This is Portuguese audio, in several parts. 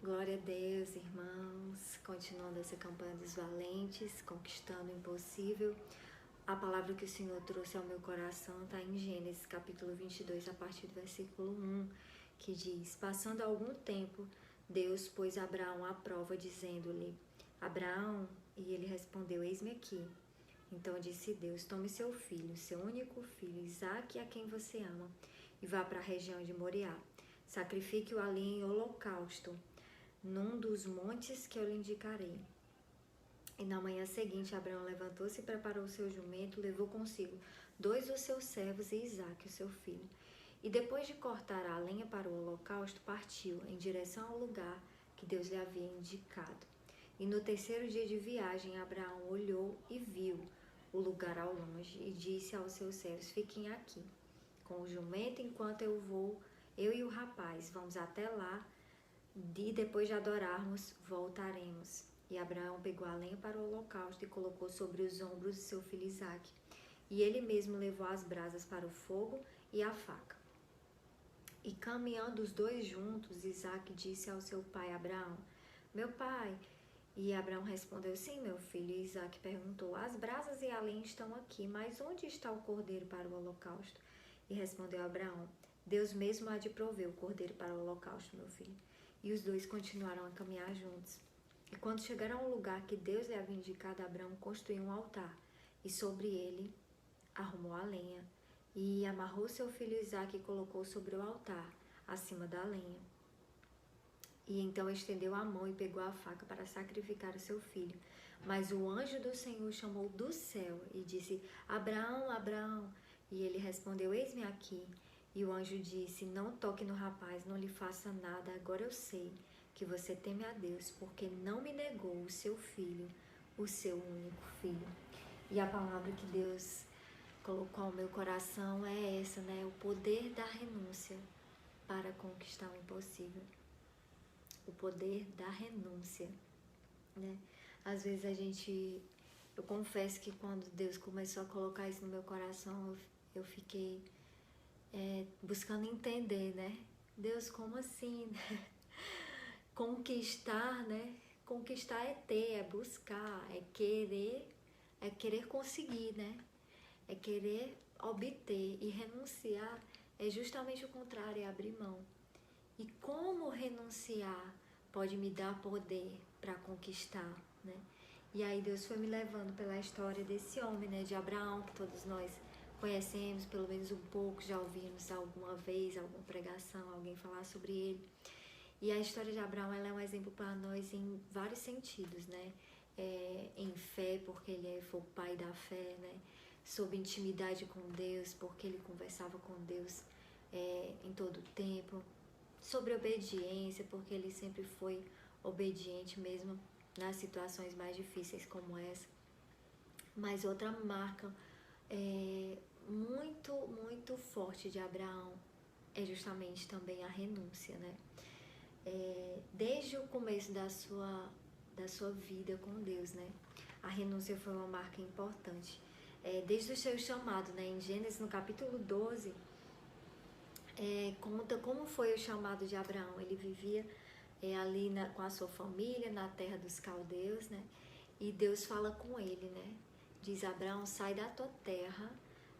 Glória a Deus, irmãos, continuando essa campanha dos valentes, conquistando o impossível. A palavra que o Senhor trouxe ao meu coração está em Gênesis capítulo 22, a partir do versículo 1, que diz: Passando algum tempo, Deus pôs Abraão à prova, dizendo-lhe: Abraão, e ele respondeu: Eis-me aqui. Então disse Deus: Tome seu filho, seu único filho, Isaque, a quem você ama, e vá para a região de Moriá. Sacrifique-o ali em holocausto, num dos montes que eu lhe indicarei. E na manhã seguinte, Abraão levantou-se e preparou seu jumento, levou consigo 2 dos seus servos e Isaque, o seu filho. E depois de cortar a lenha para o holocausto, partiu em direção ao lugar que Deus lhe havia indicado. E no 3º dia de viagem, Abraão olhou e viu o lugar ao longe e disse aos seus servos: Fiquem aqui com o jumento enquanto eu e o rapaz vamos até lá, e depois de adorarmos, voltaremos. E Abraão pegou a lenha para o holocausto e colocou sobre os ombros de seu filho Isaque. E ele mesmo levou as brasas para o fogo e a faca. E caminhando os dois juntos, Isaque disse ao seu pai Abraão: Meu pai. E Abraão respondeu: Sim, meu filho. E Isaque perguntou: As brasas e a lenha estão aqui, mas onde está o cordeiro para o holocausto? E respondeu Abraão: Deus mesmo há de prover o cordeiro para o holocausto, meu filho. E os dois continuaram a caminhar juntos. E quando chegaram ao lugar que Deus lhe havia indicado, Abraão construiu um altar, e sobre ele arrumou a lenha, e amarrou seu filho Isaque e colocou sobre o altar, acima da lenha. E então estendeu a mão e pegou a faca para sacrificar o seu filho. Mas o anjo do Senhor chamou do céu e disse: Abraão, Abraão. E ele respondeu: Eis-me aqui. E o anjo disse: Não toque no rapaz, não lhe faça nada. Agora eu sei que você teme a Deus, porque não me negou o seu filho, o seu único filho. E a palavra que Deus colocou ao meu coração é essa, né? O poder da renúncia para conquistar o impossível. O poder da renúncia, né? Às vezes eu confesso que quando Deus começou a colocar isso no meu coração, eu fiquei buscando entender, né? Deus, como assim? Conquistar, né? Conquistar é ter, é buscar, é querer conseguir, né? É querer obter, e renunciar é justamente o contrário, é abrir mão. E como renunciar pode me dar poder para conquistar, né? E aí Deus foi me levando pela história desse homem, né? De Abraão, que todos nós conhecemos, pelo menos um pouco, já ouvimos alguma vez, alguma pregação, alguém falar sobre ele. E a história de Abraão, ela é um exemplo para nós em vários sentidos, né? Em fé, porque ele foi o pai da fé, né? Sobre intimidade com Deus, porque ele conversava com Deus em todo o tempo. Sobre obediência, porque ele sempre foi obediente mesmo nas situações mais difíceis como essa. Mas outra marca muito, muito forte de Abraão é justamente também a renúncia, né? Desde o começo da sua vida com Deus, né? A renúncia foi uma marca importante. Desde o seu chamado, né? Em Gênesis, no capítulo 12, conta como foi o chamado de Abraão. Ele vivia ali com a sua família, na terra dos caldeus, né? E Deus fala com ele, né? Diz: Abraão, sai da tua terra,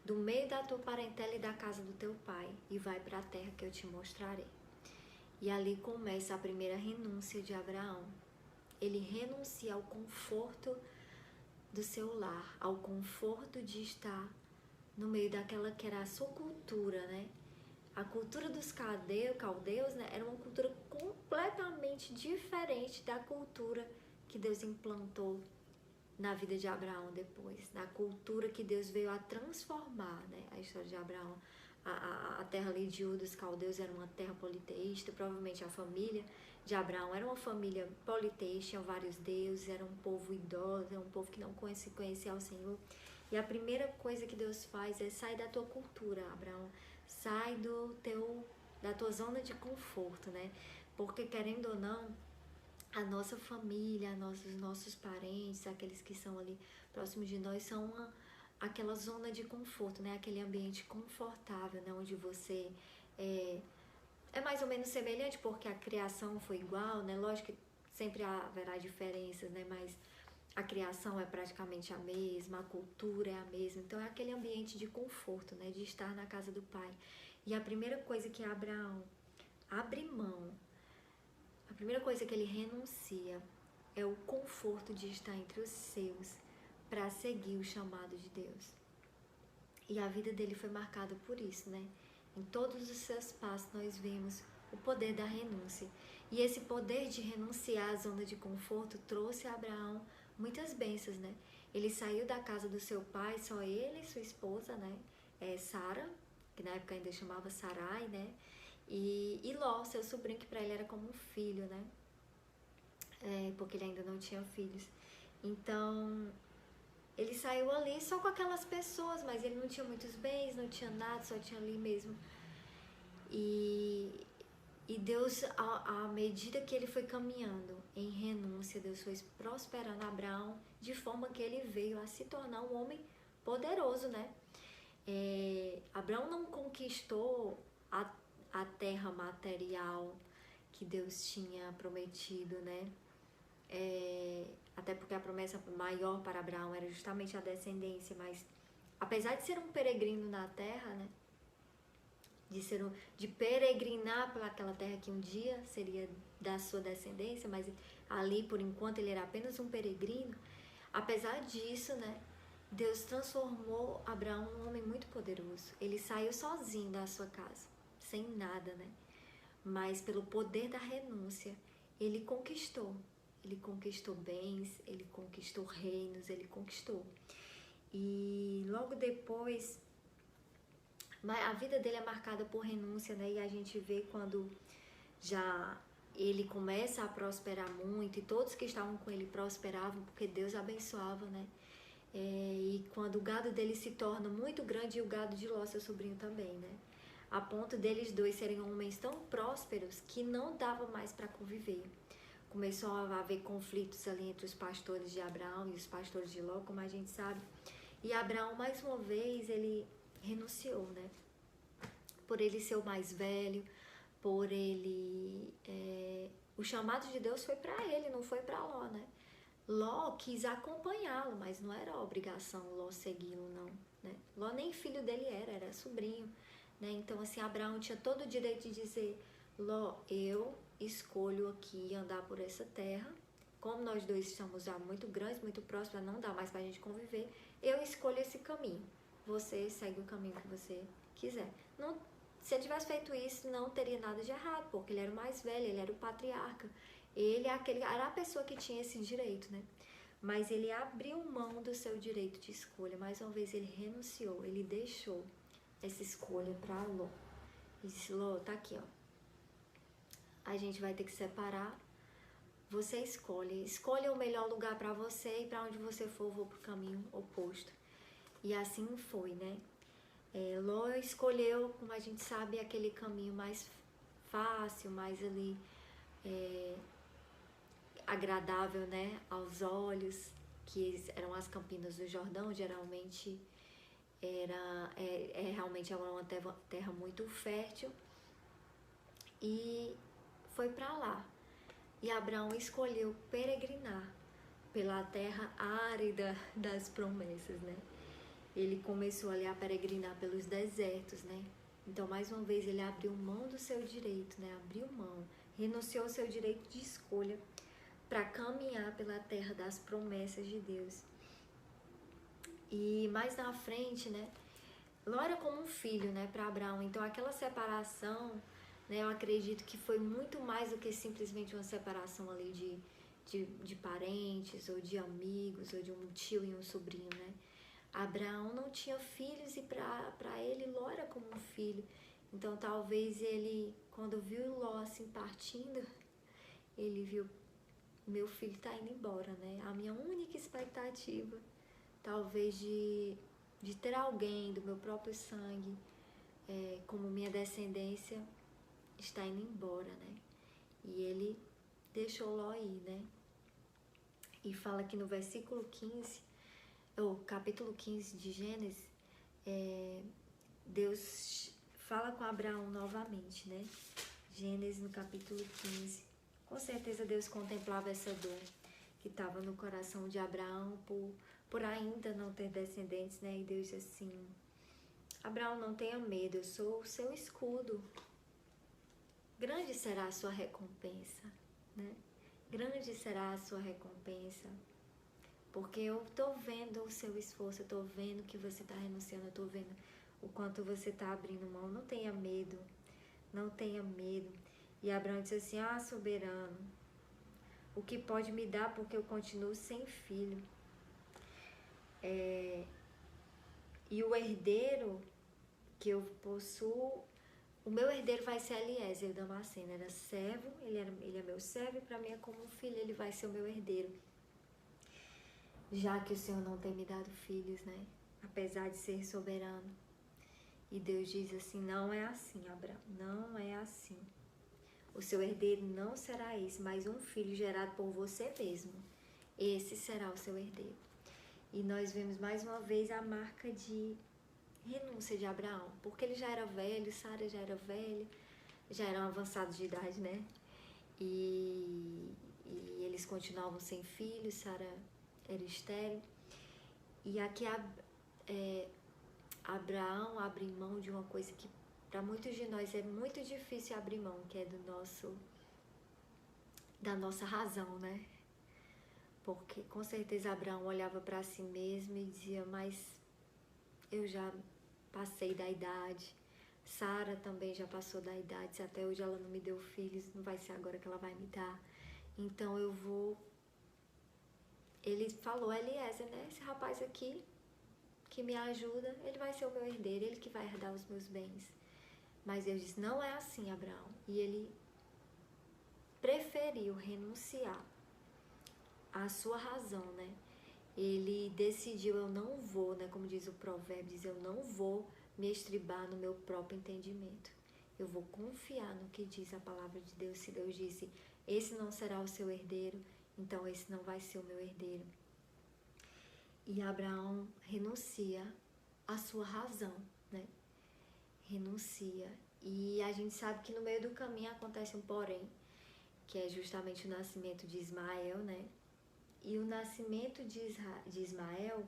do meio da tua parentela e da casa do teu pai, e vai para a terra que eu te mostrarei. E ali começa a primeira renúncia de Abraão. Ele renuncia ao conforto do seu lar, ao conforto de estar no meio daquela que era a sua cultura, né? A cultura dos caldeus, né, era uma cultura completamente diferente da cultura que Deus implantou na vida de Abraão depois, da cultura que Deus veio a transformar, né? A história de Abraão, a terra ali de Ur dos caldeus era uma terra politeísta, provavelmente a família de Abraão era uma família politeísta, tinha vários deuses, era um povo idólatra, era um povo que não conhecia ao Senhor. E a primeira coisa que Deus faz é: sai da tua cultura, Abraão, sai da tua zona de conforto, né? Porque, querendo ou não, a nossa família, os nossos parentes, aqueles que são ali próximos de nós, são aquela zona de conforto, né? Aquele ambiente confortável, né? Onde você é mais ou menos semelhante porque a criação foi igual, né? Lógico que sempre haverá diferenças, né? Mas a criação é praticamente a mesma, a cultura é a mesma. Então é aquele ambiente de conforto, né? De estar na casa do Pai. E a primeira coisa que Abraão abre mão, a primeira coisa que ele renuncia é o conforto de estar entre os seus para seguir o chamado de Deus. E a vida dele foi marcada por isso, né? Em todos os seus passos nós vemos o poder da renúncia. E esse poder de renunciar à zona de conforto trouxe a Abraão muitas bênçãos, né? Ele saiu da casa do seu pai, só ele e sua esposa, né? Sara, que na época ainda chamava Sarai, né? E Ló, seu sobrinho, que para ele era como um filho, né? Porque ele ainda não tinha filhos. Então, ele saiu ali só com aquelas pessoas, mas ele não tinha muitos bens, não tinha nada, só tinha ali mesmo. E Deus, à medida que ele foi caminhando em renúncia, Deus foi prosperando Abraão de forma que ele veio a se tornar um homem poderoso, né? Abraão não conquistou a terra material que Deus tinha prometido, né? Até porque a promessa maior para Abraão era justamente a descendência, mas apesar de ser um peregrino na terra, né? De peregrinar pelaquela terra que um dia seria da sua descendência, mas ali por enquanto ele era apenas um peregrino. Apesar disso, né, Deus transformou Abraão num homem muito poderoso. Ele saiu sozinho da sua casa, sem nada, né? Mas pelo poder da renúncia, ele conquistou bens, ele conquistou reinos, ele conquistou. E logo depois, a vida dele é marcada por renúncia, né? E a gente vê quando já ele começa a prosperar muito, e todos que estavam com ele prosperavam, porque Deus abençoava, né? E quando o gado dele se torna muito grande, e o gado de Ló, seu sobrinho, também, né? A ponto deles dois serem homens tão prósperos que não dava mais para conviver. Começou a haver conflitos ali entre os pastores de Abraão e os pastores de Ló, como a gente sabe. E Abraão, mais uma vez, ele renunciou, né? Por ele ser o mais velho, por ele... o chamado de Deus foi para ele, não foi para Ló, né? Ló quis acompanhá-lo, mas não era obrigação Ló segui-lo, não, né? Ló nem filho dele era sobrinho, né? Então, assim, Abraão tinha todo o direito de dizer: Ló, eu escolho aqui andar por essa terra, como nós dois estamos já muito grandes, muito próximos, não dá mais pra gente conviver, eu escolho esse caminho, você segue o caminho que você quiser. Não, se ele tivesse feito isso, não teria nada de errado, porque ele era o mais velho, ele era o patriarca, ele era a pessoa que tinha esse direito, né? Mas ele abriu mão do seu direito de escolha, mais uma vez ele renunciou, ele deixou essa escolha para Ló. E disse: Ló, tá aqui, ó, a gente vai ter que separar, você escolha o melhor lugar para você, e para onde você for, eu vou pro caminho oposto. E assim foi, né? Ló escolheu, como a gente sabe, aquele caminho mais fácil, mais ali agradável, né, aos olhos, que eram as Campinas do Jordão. Geralmente realmente uma terra muito fértil, e foi para lá. E Abraão escolheu peregrinar pela terra árida das promessas, né? Ele começou ali a peregrinar pelos desertos, né? Então, mais uma vez, ele abriu mão do seu direito, né? Abriu mão, renunciou ao seu direito de escolha para caminhar pela terra das promessas de Deus. E mais na frente, né? Ló era como um filho, né, para Abraão. Então, aquela separação, né, eu acredito que foi muito mais do que simplesmente uma separação ali de parentes, ou de amigos, ou de um tio e um sobrinho, né? Abraão não tinha filhos, e para ele Ló era como um filho. Então talvez ele, quando viu Ló assim partindo, ele viu: meu filho está indo embora, né? A minha única expectativa, talvez de ter alguém do meu próprio sangue como minha descendência, está indo embora, né? E ele deixou Ló ir, né? E fala aqui no versículo 15, o capítulo 15 de Gênesis, Deus fala com Abraão novamente, né? Gênesis no capítulo 15. Com certeza Deus contemplava essa dor que estava no coração de Abraão por ainda não ter descendentes, né? E Deus disse assim: Abraão, não tenha medo, eu sou o seu escudo. Grande será a sua recompensa, né? Grande será a sua recompensa. Porque eu estou vendo o seu esforço, eu estou vendo que você está renunciando, eu estou vendo o quanto você está abrindo mão. Não tenha medo, não tenha medo. E Abraão disse assim: ah, soberano, o que pode me dar porque eu continuo sem filho? E o herdeiro que eu possuo, o meu herdeiro vai ser Eliezer, o Damasceno. Era servo, ele é meu servo e para mim é como um filho, ele vai ser o meu herdeiro. Já que o Senhor não tem me dado filhos, né? Apesar de ser soberano. E Deus diz assim: não é assim, Abraão, não é assim. O seu herdeiro não será esse, mas um filho gerado por você mesmo. Esse será o seu herdeiro. E nós vemos mais uma vez a marca de renúncia de Abraão, porque ele já era velho, Sara já era velha, já eram avançados de idade, né? E eles continuavam sem filhos, Sara era estéril. E aqui Abraão abre mão de uma coisa que para muitos de nós é muito difícil abrir mão, que é da nossa razão, né? Porque com certeza Abraão olhava para si mesmo e dizia: mas eu já passei da idade, Sara também já passou da idade, se até hoje ela não me deu filhos, não vai ser agora que ela vai me dar, então eu vou. Ele falou: Eliezer, né? Esse rapaz aqui que me ajuda, ele vai ser o meu herdeiro, ele que vai herdar os meus bens. Mas Deus disse: não é assim, Abraão. E ele preferiu renunciar à sua razão, né? Ele decidiu: eu não vou, né? Como diz o provérbio, diz: eu não vou me estribar no meu próprio entendimento. Eu vou confiar no que diz a palavra de Deus. Se Deus disse: esse não será o seu herdeiro, então esse não vai ser o meu herdeiro. E Abraão renuncia à sua razão, né? Renuncia. E a gente sabe que no meio do caminho acontece um porém, que é justamente o nascimento de Ismael, né? E o nascimento de Ismael,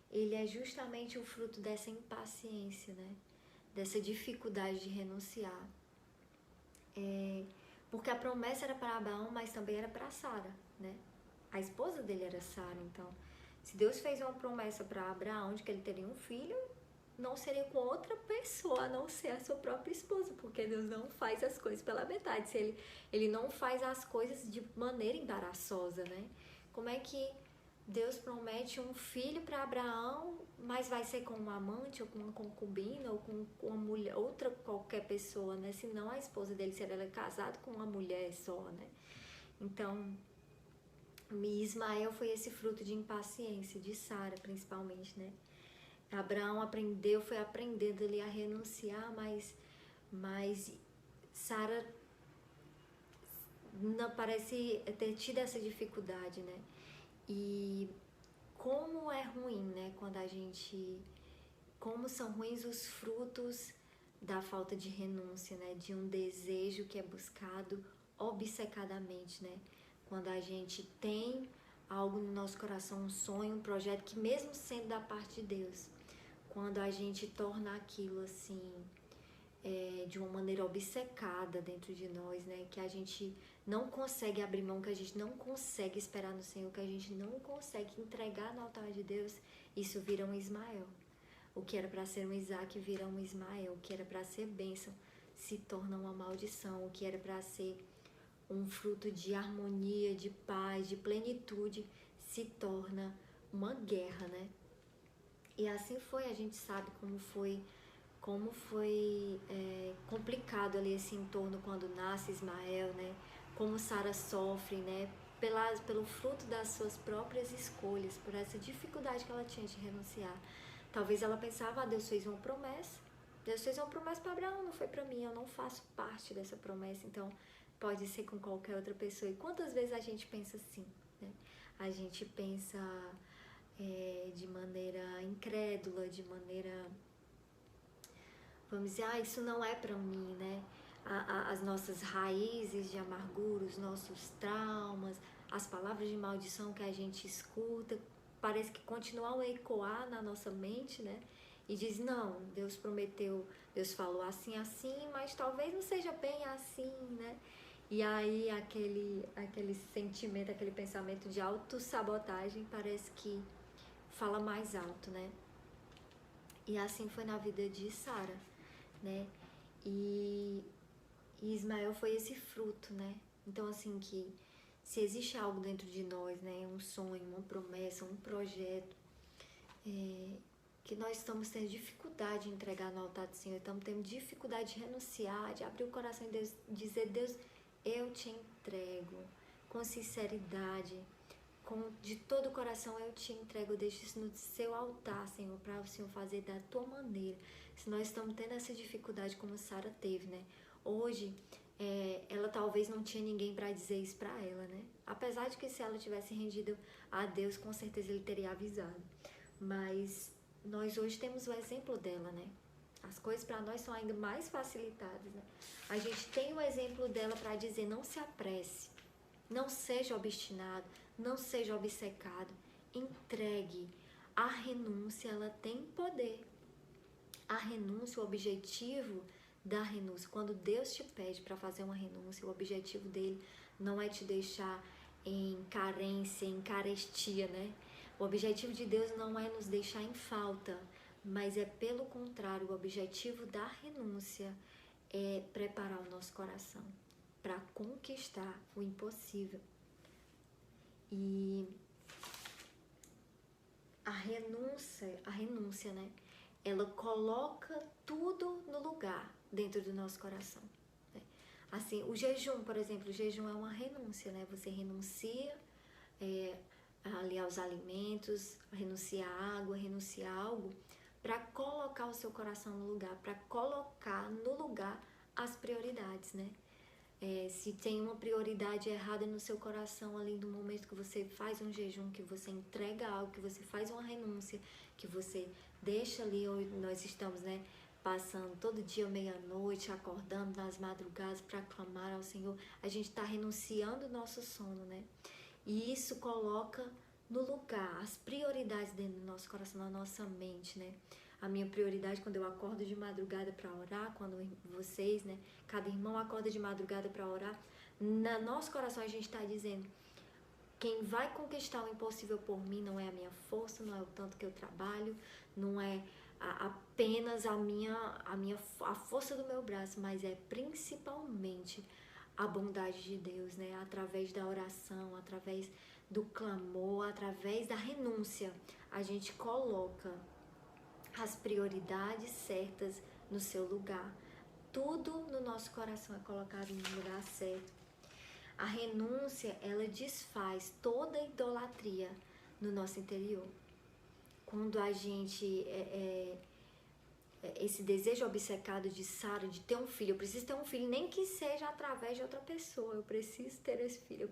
ele é justamente o fruto dessa impaciência, né? Dessa dificuldade de renunciar. Porque a promessa era para Abraão, mas também era para Sara, né? A esposa dele era Sara, então se Deus fez uma promessa para Abraão de que ele teria um filho, não seria com outra pessoa a não ser a sua própria esposa, porque Deus não faz as coisas pela metade. Se ele não faz as coisas de maneira embaraçosa, né? Como é que Deus promete um filho para Abraão, mas vai ser com um amante, ou com uma concubina, ou com uma mulher, outra qualquer pessoa, né? Se não a esposa dele, se ela é casada com uma mulher só, né? Então, Ismael foi esse fruto de impaciência, de Sara principalmente, né? Abraão foi aprendendo ali a renunciar, mas Sara não parece ter tido essa dificuldade, né? E como é ruim, né? Como são ruins os frutos da falta de renúncia, né? De um desejo que é buscado obcecadamente, né? Quando a gente tem algo no nosso coração, um sonho, um projeto que mesmo sendo da parte de Deus, quando a gente torna aquilo assim, de uma maneira obcecada dentro de nós, né? Que a gente não consegue abrir mão, que a gente não consegue esperar no Senhor, que a gente não consegue entregar no altar de Deus, isso vira um Ismael. O que era para ser um Isaac vira um Ismael. O que era para ser bênção se torna uma maldição. O que era para ser um fruto de harmonia, de paz, de plenitude, se torna uma guerra, né? E assim foi, a gente sabe como foi complicado ali esse entorno quando nasce Ismael, né? Como Sara sofre, né? Pelo fruto das suas próprias escolhas, por essa dificuldade que ela tinha de renunciar. Talvez ela pensava: Deus fez uma promessa. Deus fez uma promessa para Abraão, não foi para mim. Eu não faço parte dessa promessa, então pode ser com qualquer outra pessoa. E quantas vezes a gente pensa assim, né? A gente pensa de maneira incrédula, de maneira, vamos dizer, isso não é para mim, né? as nossas raízes de amargura, os nossos traumas, as palavras de maldição que a gente escuta, parece que continuam a ecoar na nossa mente, né? E diz, não, Deus prometeu, Deus falou assim, assim, mas talvez não seja bem assim, né? E aí aquele sentimento, aquele pensamento de autossabotagem parece que fala mais alto, né? E assim foi na vida de Sara, né? E Ismael foi esse fruto, né? Então, assim, que se existe algo dentro de nós, né? Um sonho, uma promessa, um projeto, que nós estamos tendo dificuldade de entregar no altar do Senhor, estamos tendo dificuldade de renunciar, de abrir o coração e Deus, dizer, Deus, eu te entrego com sinceridade, de todo o coração eu te entrego, eu deixo isso no seu altar, Senhor, para o Senhor fazer da tua maneira. Se nós estamos tendo essa dificuldade como Sara teve, né? Hoje, ela talvez não tinha ninguém para dizer isso para ela, né? Apesar de que se ela tivesse rendido a Deus, com certeza ele teria avisado. Mas nós hoje temos o exemplo dela, né? As coisas para nós são ainda mais facilitadas, né? A gente tem o exemplo dela para dizer, não se apresse, não seja obstinado, não seja obcecado, entregue. A renúncia, ela tem poder. A renúncia, o objetivo da renúncia, quando Deus te pede para fazer uma renúncia, o objetivo dele não é te deixar em carência, em carestia, né? O objetivo de Deus não é nos deixar em falta, mas é pelo contrário, o objetivo da renúncia é preparar o nosso coração para conquistar o impossível. E a renúncia, né? Ela coloca tudo no lugar dentro do nosso coração, né? Assim, o jejum, por exemplo, o jejum é uma renúncia, né? Você renuncia ali aos alimentos, renuncia à água, renuncia a algo para colocar o seu coração no lugar, para colocar no lugar as prioridades, né? Se tem uma prioridade errada no seu coração ali no momento que você faz um jejum, que você entrega algo, que você faz uma renúncia, que você deixa ali, nós estamos, né, passando todo dia meia-noite, acordando nas madrugadas para clamar ao Senhor, a gente está renunciando o nosso sono, né? E isso coloca no lugar as prioridades dentro do nosso coração, na nossa mente, né? A minha prioridade quando eu acordo de madrugada para orar, quando vocês, né, cada irmão acorda de madrugada para orar, no nosso coração a gente está dizendo, quem vai conquistar o impossível por mim não é a minha força, não é o tanto que eu trabalho, não é apenas a força do meu braço, mas é principalmente a bondade de Deus, né? Através da oração, através do clamor, através da renúncia, a gente coloca as prioridades certas no seu lugar. Tudo no nosso coração é colocado no lugar certo. A renúncia, ela desfaz toda a idolatria no nosso interior. Quando a gente esse desejo obcecado de Sara de ter um filho, eu preciso ter um filho, nem que seja através de outra pessoa, eu preciso ter esse filho,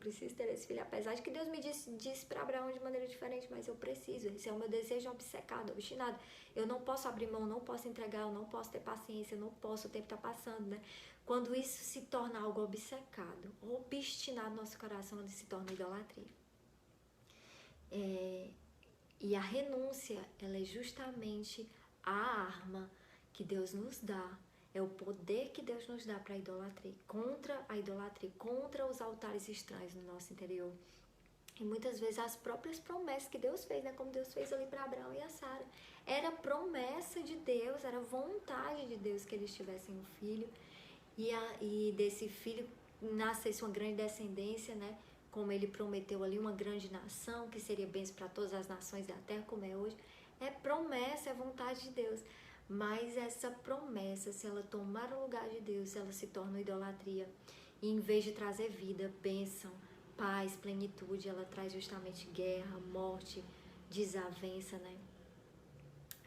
apesar de que Deus me disse para Abraão de maneira diferente, mas eu preciso, esse é o meu desejo obcecado, obstinado, eu não posso abrir mão, não posso entregar, eu não posso ter paciência, eu não posso, o tempo está passando, né? Quando isso se torna algo obcecado, obstinado no nosso coração, ele se torna idolatria. E a renúncia, ela é justamente a arma que Deus nos dá, é o poder que Deus nos dá para a idolatria, contra os altares estranhos no nosso interior. E muitas vezes as próprias promessas que Deus fez, né, como Deus fez ali para Abraão e a Sara, era promessa de Deus, era vontade de Deus que eles tivessem um filho, e desse filho nascesse uma grande descendência, né, como ele prometeu ali, uma grande nação, que seria bênção para todas as nações da terra, como é hoje. É promessa, é vontade de Deus. Mas essa promessa, se ela tomar o lugar de Deus, ela se torna idolatria. E em vez de trazer vida, bênção, paz, plenitude, ela traz justamente guerra, morte, desavença, né?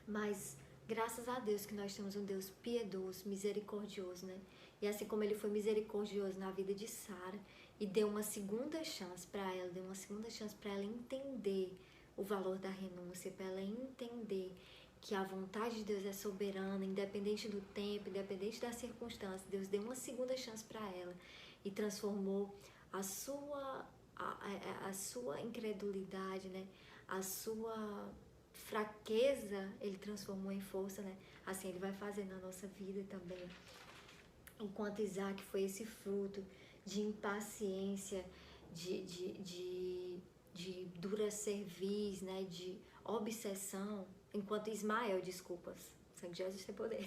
Mas graças a Deus que nós temos um Deus piedoso, misericordioso, né? E assim como ele foi misericordioso na vida de Sara e deu uma segunda chance para ela, entender o valor da renúncia, para ela entender que a vontade de Deus é soberana, independente do tempo, independente das circunstâncias. Deus deu uma segunda chance para ela e transformou a sua incredulidade, né? A sua fraqueza, ele transformou em força, né? Assim ele vai fazer na nossa vida também. Enquanto Isaac foi esse fruto de impaciência, de dura cerviz, né? De obsessão. Enquanto Ismael, desculpas, sangue de Jesus tem poder.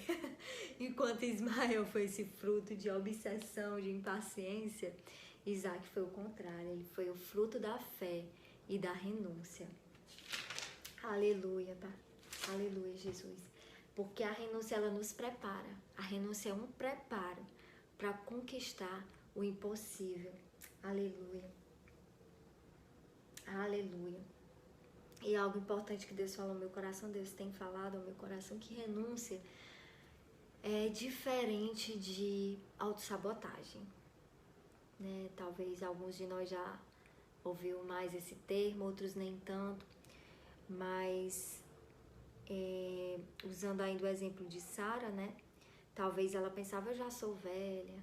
Enquanto Ismael foi esse fruto de obsessão, de impaciência, Isaac foi o contrário, ele foi o fruto da fé e da renúncia. Aleluia, Pai. Aleluia, Jesus. Porque a renúncia, ela nos prepara. A renúncia é um preparo para conquistar o impossível. Aleluia. Aleluia. E algo importante que Deus falou no meu coração, Deus tem falado ao meu coração, que renúncia é diferente de autossabotagem. Né? Talvez alguns de nós já ouviu mais esse termo, outros nem tanto, mas usando ainda o exemplo de Sara, né? Talvez ela pensava, eu já sou velha,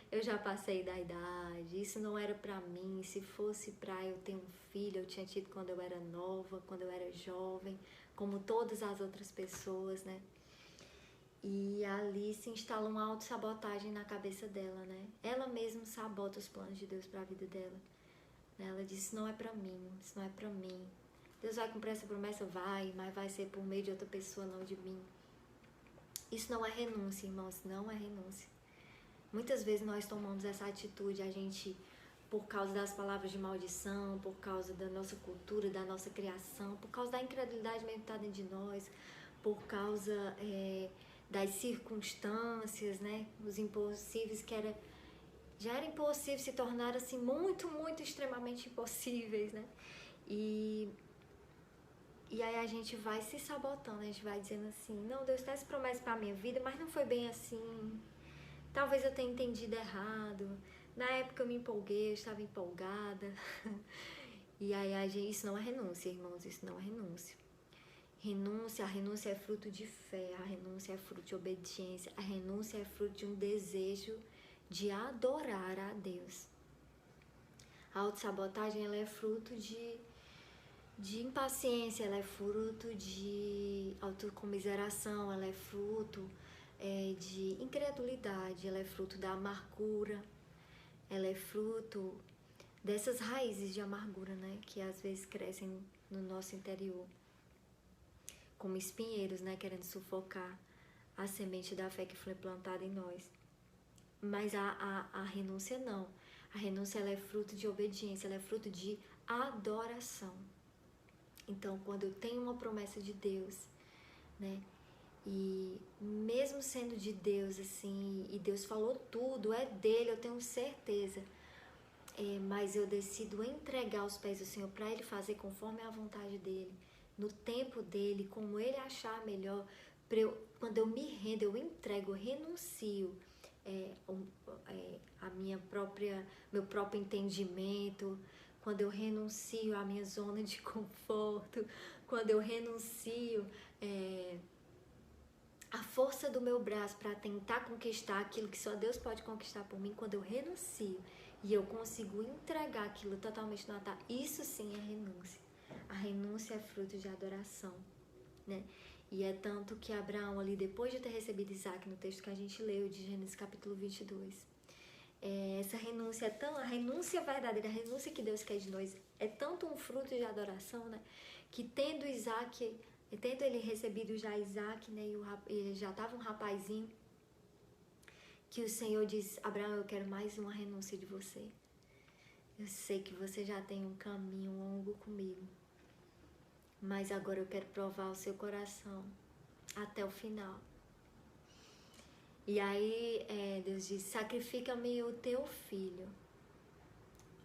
eu já passei da idade, isso não era pra mim, se fosse pra eu ter um filho, eu tinha tido quando eu era nova, quando eu era jovem, como todas as outras pessoas, né? E ali se instala uma autossabotagem na cabeça dela, né? Ela mesma sabota os planos de Deus para a vida dela. Ela diz, isso não é para mim, isso não é para mim. Deus vai cumprir essa promessa? Vai, mas vai ser por meio de outra pessoa, não de mim. Isso não é renúncia, irmãos, não é renúncia. Muitas vezes nós tomamos essa atitude, a gente, por causa das palavras de maldição, por causa da nossa cultura, da nossa criação, por causa da incredulidade mesmo que está dentro de nós, por causa das circunstâncias, né? Os impossíveis já era impossível, se tornaram assim muito, muito extremamente impossíveis, né? E aí a gente vai se sabotando, a gente vai dizendo assim, não, Deus tem essa promessa para a minha vida, mas não foi bem assim. Talvez eu tenha entendido errado. Na época eu me empolguei, eu estava empolgada. E aí isso não é renúncia, irmãos, isso não é renúncia. A renúncia é fruto de fé, a renúncia é fruto de obediência, a renúncia é fruto de um desejo de adorar a Deus. A autossabotagem, ela é fruto de impaciência, ela é fruto de autocomiseração, ela é fruto de incredulidade, ela é fruto da amargura, ela é fruto dessas raízes de amargura, né, que às vezes crescem no nosso interior, como espinheiros, né, querendo sufocar a semente da fé que foi plantada em nós. Mas a renúncia não. A renúncia, ela é fruto de obediência, ela é fruto de adoração. Então, quando eu tenho uma promessa de Deus, né, e mesmo sendo de Deus, assim, e Deus falou tudo, é dele, eu tenho certeza, mas eu decido entregar aos pés do Senhor para Ele fazer conforme a vontade dele, no tempo dele, como ele achar melhor. Quando eu me rendo, eu entrego, eu renuncio a meu próprio entendimento, quando eu renuncio à minha zona de conforto, quando eu renuncio a força do meu braço para tentar conquistar aquilo que só Deus pode conquistar por mim, quando eu renuncio e eu consigo entregar aquilo totalmente no altar, isso sim é renúncia. A renúncia é fruto de adoração, né? E é tanto que Abraão ali, depois de ter recebido Isaac, no texto que a gente leu de Gênesis capítulo 22, essa renúncia a renúncia verdadeira, a renúncia que Deus quer de nós, é tanto um fruto de adoração, né? Que tendo ele recebido já Isaac, né? E ele já estava um rapazinho, que o Senhor diz, Abraão, eu quero mais uma renúncia de você. Eu sei que você já tem um caminho longo comigo, mas agora eu quero provar o seu coração até o final. E aí Deus diz, sacrifica-me o teu filho.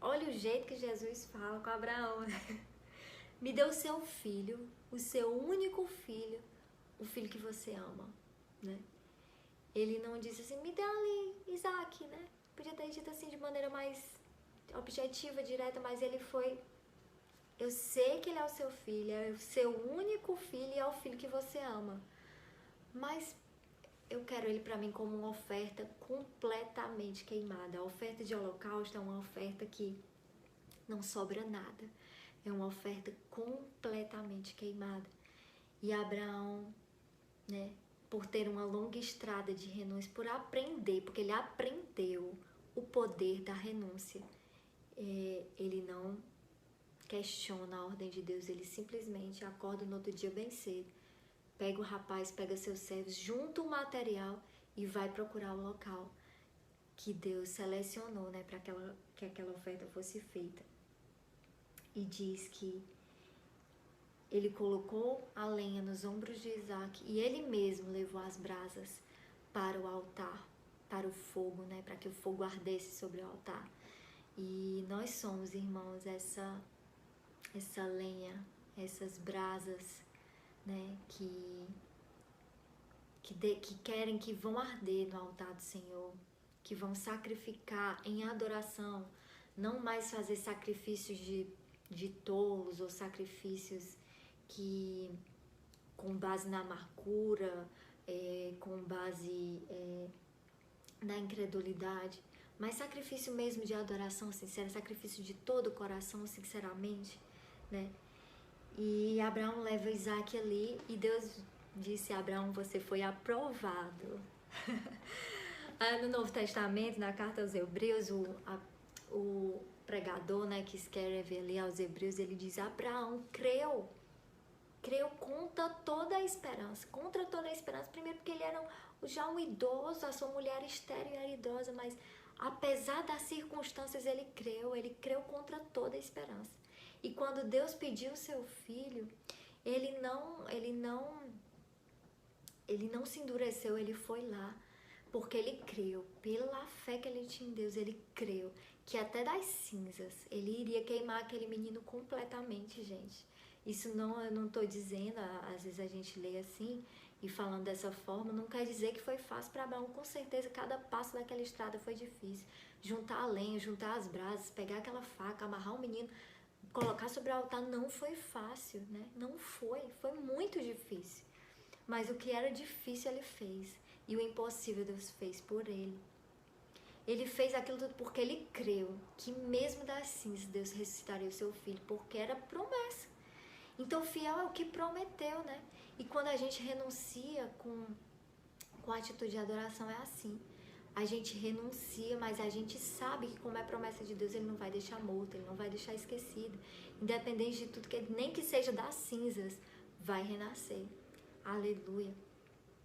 Olha o jeito que Jesus fala com Abraão, né? Me dê o seu filho, o seu único filho, o filho que você ama, né? Ele não disse assim, me dê ali Isaac, né? Podia ter dito assim de maneira mais objetiva, direta, mas ele foi Eu sei que ele é o seu filho, é o seu único filho e é o filho que você ama. Mas eu quero ele para mim como uma oferta completamente queimada. A oferta de holocausto é uma oferta que não sobra nada. É uma oferta completamente queimada. E Abraão, né, por ter uma longa estrada de renúncia, por aprender, porque ele aprendeu o poder da renúncia, ele não questiona a ordem de Deus, ele simplesmente acorda no outro dia bem cedo, pega o rapaz, pega seus servos, junta o material e vai procurar o local que Deus selecionou, né, para que aquela oferta fosse feita. E diz que ele colocou a lenha nos ombros de Isaac e ele mesmo levou as brasas para o altar, para o fogo, né, para que o fogo ardesse sobre o altar. E nós somos, irmãos, essa lenha, essas brasas, né, que querem, que vão arder no altar do Senhor, que vão sacrificar em adoração, não mais fazer sacrifícios de tolos ou sacrifícios que com base na amargura, com base na incredulidade, mas sacrifício mesmo de adoração sincera, sacrifício de todo o coração, sinceramente, né? E Abraão leva Isaac ali e Deus disse a Abraão, você foi aprovado. No Novo Testamento, na carta aos Hebreus, o pregador, né, que escreve ali aos Hebreus, ele diz, Abraão creu contra toda a esperança, primeiro porque ele era já um idoso, a sua mulher estéril era idosa, mas apesar das circunstâncias ele creu contra toda a esperança. E quando Deus pediu o seu filho, ele não se endureceu, ele foi lá, porque ele creu, pela fé que ele tinha em Deus, ele creu que até das cinzas ele iria queimar aquele menino completamente, gente. Isso não, eu não estou dizendo, às vezes a gente lê assim e falando dessa forma, não quer dizer que foi fácil para Abraão, com certeza cada passo daquela estrada foi difícil. Juntar a lenha, juntar as brasas, pegar aquela faca, amarrar o menino, colocar sobre o altar, não foi fácil, né? Não foi muito difícil. Mas o que era difícil ele fez, e o impossível Deus fez por ele. Ele fez aquilo tudo porque ele creu que mesmo das cinzas Deus ressuscitaria o seu filho, porque era promessa. Então fiel é o que prometeu, né? E quando a gente renuncia com a atitude de adoração é assim. A gente renuncia, mas a gente sabe que como é promessa de Deus, ele não vai deixar morto, ele não vai deixar esquecido. Independente de tudo, nem que seja das cinzas, vai renascer. Aleluia.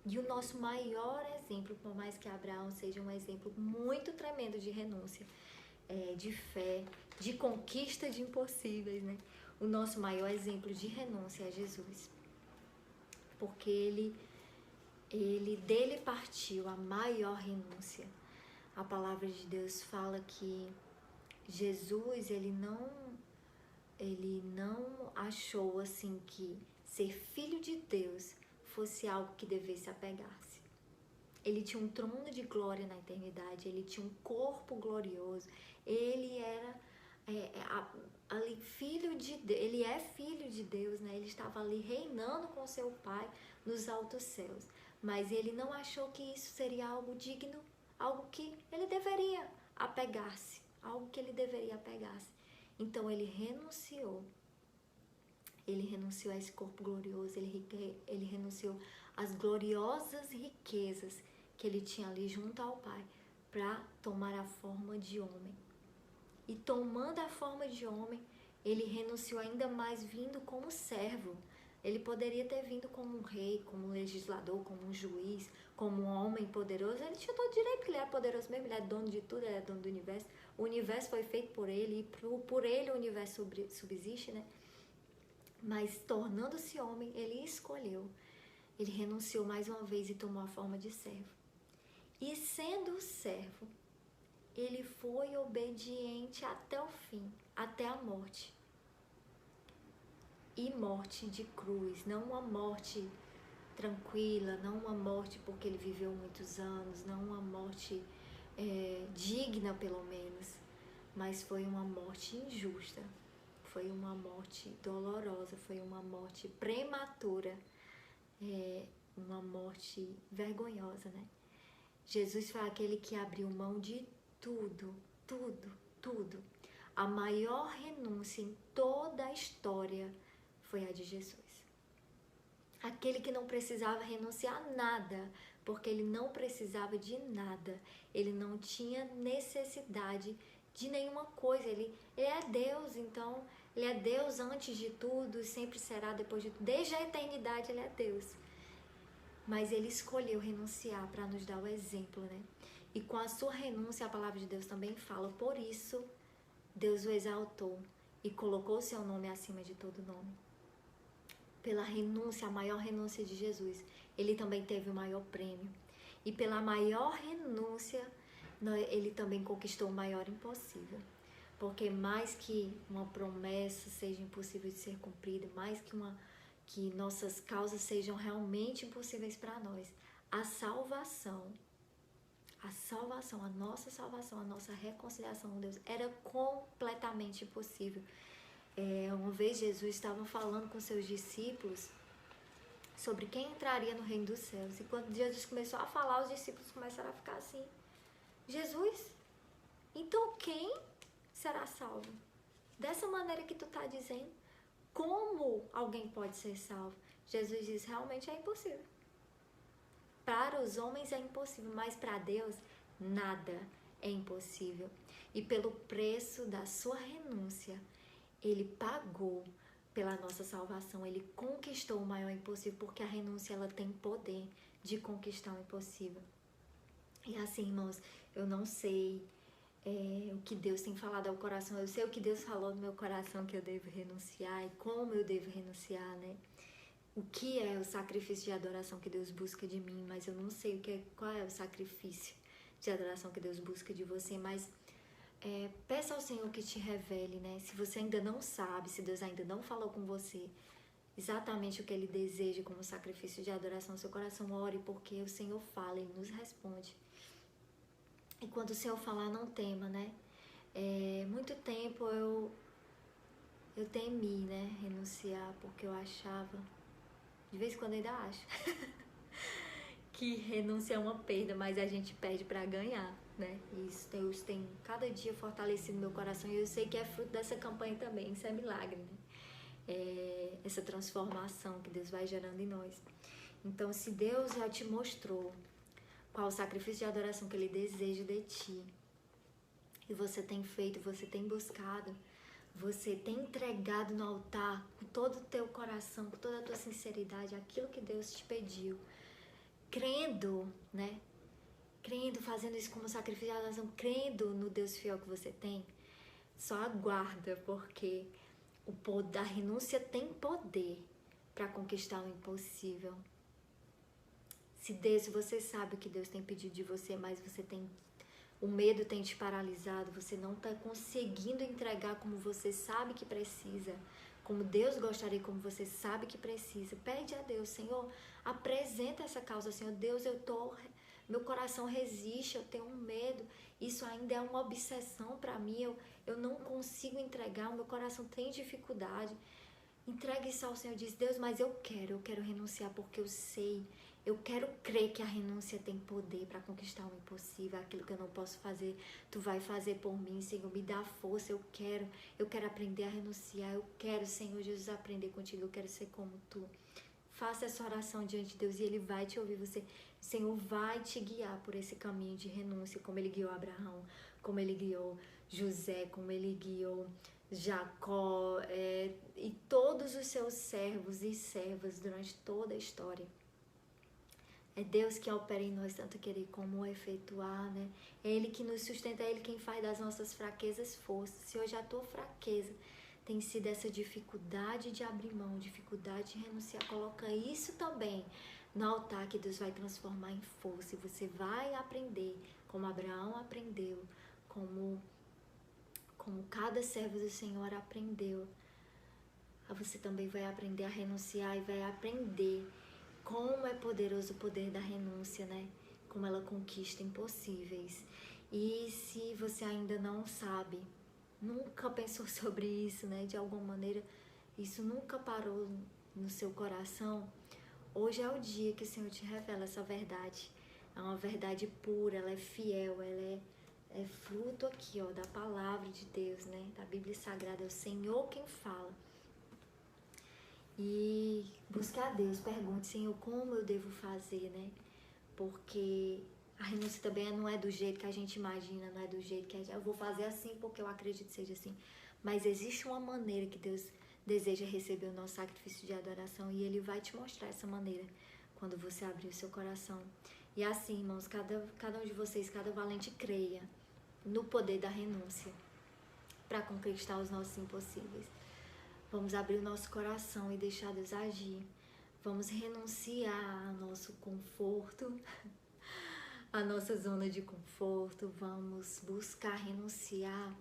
E o nosso maior exemplo, por mais que Abraão seja um exemplo muito tremendo de renúncia, de fé, de conquista de impossíveis, né? O nosso maior exemplo de renúncia é Jesus. Porque dele partiu a maior renúncia. A palavra de Deus fala que Jesus, ele não achou assim que ser filho de Deus fosse algo que devesse apegar-se. Ele tinha um trono de glória na eternidade, ele tinha um corpo glorioso, ele era ali filho de Deus, ele é filho de Deus, né? Ele estava ali reinando com seu Pai nos altos céus, mas ele não achou que isso seria algo digno, algo que ele deveria apegar-se, Então ele renunciou a esse corpo glorioso, ele renunciou às gloriosas riquezas que ele tinha ali junto ao Pai para tomar a forma de homem. E tomando a forma de homem, ele renunciou ainda mais vindo como servo. Ele poderia ter vindo como um rei, como um legislador, como um juiz, como um homem poderoso. Ele tinha todo direito, porque ele era poderoso mesmo, ele é dono de tudo, ele é dono do universo. O universo foi feito por ele e por ele o universo subsiste, né? Mas tornando-se homem, ele escolheu. Ele renunciou mais uma vez e tomou a forma de servo. E sendo servo, ele foi obediente até o fim, até a morte. E morte de cruz, não uma morte tranquila, não uma morte porque ele viveu muitos anos, não uma morte digna pelo menos, mas foi uma morte injusta. foi uma morte dolorosa, foi uma morte prematura, uma morte vergonhosa, né? Jesus foi aquele que abriu mão de tudo, tudo, tudo. A maior renúncia em toda a história foi a de Jesus. Aquele que não precisava renunciar a nada, porque ele não precisava de nada. Ele não tinha necessidade de nenhuma coisa. Ele é Deus, então ele é Deus antes de tudo, sempre será depois de tudo. Desde a eternidade ele é Deus. Mas ele escolheu renunciar para nos dar o exemplo, né? E com a sua renúncia, a palavra de Deus também fala, por isso Deus o exaltou e colocou o seu nome acima de todo nome. Pela renúncia, a maior renúncia de Jesus, ele também teve o maior prêmio. E pela maior renúncia, ele também conquistou o maior impossível. Porque mais que uma promessa seja impossível de ser cumprida, mais que nossas causas sejam realmente impossíveis para nós, a salvação, a nossa salvação, a nossa reconciliação com Deus era completamente impossível. Uma vez Jesus estava falando com seus discípulos sobre quem entraria no reino dos céus. E quando Jesus começou a falar, os discípulos começaram a ficar assim: Jesus, então quem será salvo? Dessa maneira que tu está dizendo, como alguém pode ser salvo? Jesus diz, realmente é impossível. Para os homens é impossível, mas para Deus nada é impossível. E pelo preço da sua renúncia, ele pagou pela nossa salvação, ele conquistou o maior impossível, porque a renúncia ela tem poder de conquistar o impossível. E assim, irmãos, eu não sei o que Deus tem falado ao coração, eu sei o que Deus falou no meu coração que eu devo renunciar e como eu devo renunciar, né? O que é o sacrifício de adoração que Deus busca de mim, mas eu não sei qual é o sacrifício de adoração que Deus busca de você, mas peça ao Senhor que te revele, né? Se você ainda não sabe, se Deus ainda não falou com você exatamente o que Ele deseja como sacrifício de adoração no seu coração, ore, porque o Senhor fala e nos responde. E quando o Senhor falar, não tema, né? Muito tempo eu temi, né? Renunciar, porque eu achava, de vez em quando ainda acho, que renúncia é uma perda, mas a gente perde para ganhar, né? E isso Deus tem cada dia fortalecido meu coração e eu sei que é fruto dessa campanha também, isso é milagre, né? Essa transformação que Deus vai gerando em nós. Então, se Deus já te mostrou qual o sacrifício de adoração que Ele deseja de ti, e você tem feito, você tem buscado, você tem entregado no altar com todo o teu coração, com toda a tua sinceridade, aquilo que Deus te pediu, crendo, né? Crendo, fazendo isso como sacrifício de adoração, crendo no Deus fiel que você tem, só aguarda, porque o poder da renúncia tem poder para conquistar o impossível. Se você sabe o que Deus tem pedido de você, mas o medo tem te paralisado, você não está conseguindo entregar como você sabe que precisa, como Deus gostaria, como você sabe que precisa, pede a Deus, Senhor, apresenta essa causa, Senhor, Deus, meu coração resiste, eu tenho um medo, isso ainda é uma obsessão para mim, eu não consigo entregar, o meu coração tem dificuldade. Entregue isso ao Senhor, diz, Deus, mas eu quero renunciar porque eu sei, eu quero crer que a renúncia tem poder para conquistar o impossível, aquilo que eu não posso fazer, tu vai fazer por mim, Senhor, me dá força, eu quero aprender a renunciar, eu quero, Senhor Jesus, aprender contigo, eu quero ser como tu. Faça essa oração diante de Deus e Ele vai te ouvir, o Senhor vai te guiar por esse caminho de renúncia, como Ele guiou Abraão, como Ele guiou José, como Ele guiou Jacó e todos os seus servos e servas durante toda a história. É Deus que opera em nós tanto querer como efetuar, né? É Ele que nos sustenta, é Ele quem faz das nossas fraquezas força. Se hoje a tua fraqueza tem sido essa dificuldade de abrir mão, dificuldade de renunciar, coloca isso também no altar que Deus vai transformar em força. E você vai aprender, como Abraão aprendeu, como cada servo do Senhor aprendeu. Você também vai aprender a renunciar e vai aprender como é poderoso o poder da renúncia, né? Como ela conquista impossíveis. E se você ainda não sabe nunca pensou sobre isso, né? De alguma maneira, isso nunca parou no seu coração. Hoje é o dia que o Senhor te revela essa verdade. É uma verdade pura, ela é fiel, ela é fruto aqui, ó, da palavra de Deus, né? Da Bíblia Sagrada, é o Senhor quem fala. E busque a Deus, pergunte, Senhor, como eu devo fazer, né? Porque a renúncia também não é do jeito que a gente imagina, não é do jeito que eu vou fazer assim porque eu acredito que seja assim. Mas existe uma maneira que Deus deseja receber o nosso sacrifício de adoração e Ele vai te mostrar essa maneira quando você abrir o seu coração. E assim, irmãos, cada um de vocês, cada valente creia no poder da renúncia para conquistar os nossos impossíveis. Vamos abrir o nosso coração e deixar Deus agir. Vamos renunciar ao nosso conforto, à nossa zona de conforto. Vamos buscar renunciar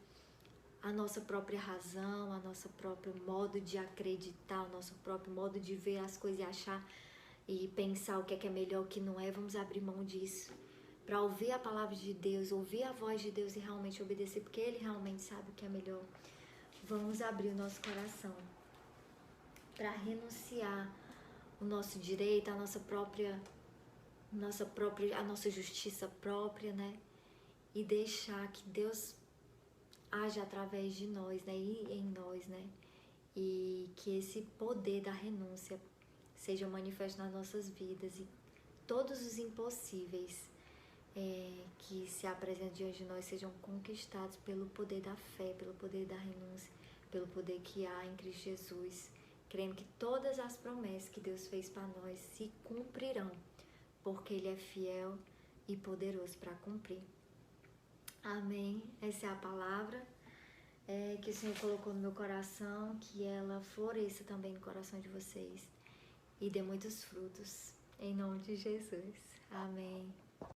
à nossa própria razão, ao nosso próprio modo de acreditar, ao nosso próprio modo de ver as coisas e achar e pensar o que é melhor, o que não é. Vamos abrir mão disso para ouvir a palavra de Deus, ouvir a voz de Deus e realmente obedecer, porque Ele realmente sabe o que é melhor. Vamos abrir o nosso coração para renunciar o nosso direito, a nossa justiça própria, né? E deixar que Deus haja através de nós, né? E em nós, né? E que esse poder da renúncia seja manifesto nas nossas vidas e todos os impossíveis que se apresentam diante de nós sejam conquistados pelo poder da fé, pelo poder da renúncia, pelo poder que há em Cristo Jesus, crendo que todas as promessas que Deus fez para nós se cumprirão, porque Ele é fiel e poderoso para cumprir. Amém. Essa é a palavra que o Senhor colocou no meu coração, que ela floresça também no coração de vocês e dê muitos frutos. Em nome de Jesus. Amém.